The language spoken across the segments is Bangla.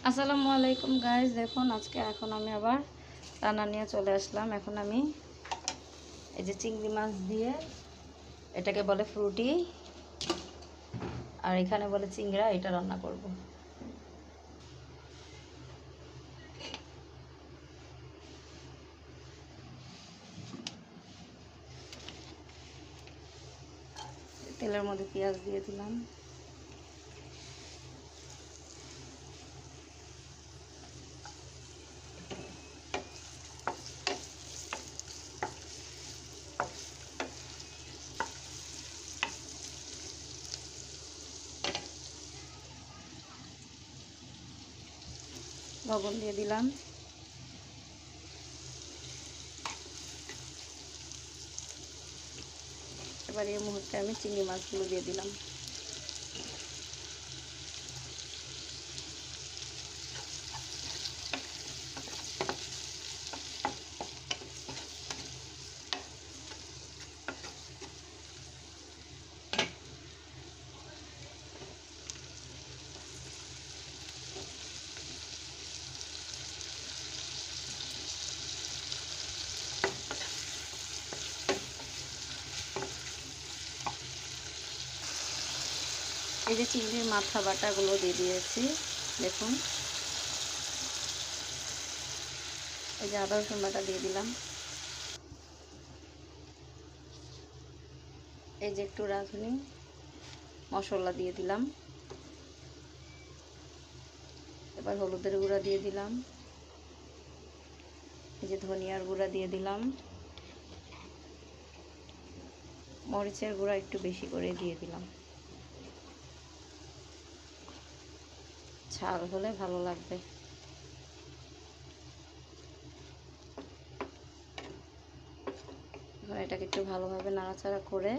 আসসালামু আলাইকুম গাইস, দেখুন এখন আমি আবার রান্না নিয়ে চলে আসলাম। এখন আমি এই যে চিংড়ি মাছ দিয়ে, এটাকে বলে ফ্রুটি আর এখানে বলে চিংড়া, এটা রান্না করব। তেলের মধ্যে পেঁয়াজ দিয়ে দিলাম, লবণ দিয়ে দিলাম, এবার এই মুহূর্তে আমি চিংড়ি মাছগুলো দিয়ে দিলাম। এই যে চিংড়ির মাথা বাটাগুলো দিয়ে দিয়েছি, দেখুন। এই যে আদা রসুন বাটা দিয়ে দিলাম, এই যে একটু রাঁধুনি মশলা দিয়ে দিলাম, এবার হলুদের গুঁড়া দিয়ে দিলাম, এই যে ধনিয়ার গুঁড়া দিয়ে দিলাম, মরিচের গুঁড়া একটু বেশি করে দিয়ে দিলাম, ঝাল হলে ভালো লাগবে। এবার এটাকে একটু ভালোভাবে নাড়াচাড়া করে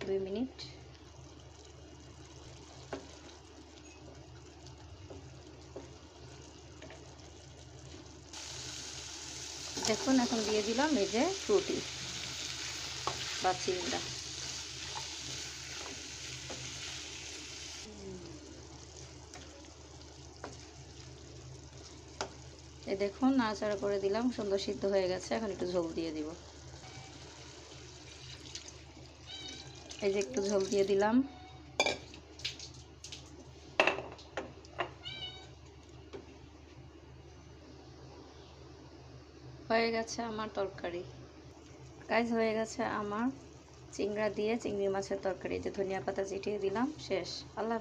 2 মিনিট দেখুন। এখন দিয়ে দিলাম এই যে ফ্রুটি বা চিংড়া। এই দেখুন, নাড়াচাড়া করে দিলাম, সুন্দর সিদ্ধ হয়ে গেছে। এখন একটু ঝোল দিয়ে দিব, এই যে একটু ঝোল দিয়ে দিলাম। হয়ে গেছে আমার তরকারি গাইস, হয়ে গেছে আমার চিংড়া দিয়ে চিংড়ি মাছের তরকারি। যে ধনিয়া পাতা ছিটিয়ে দিলাম, শেষ। আল্লাহ।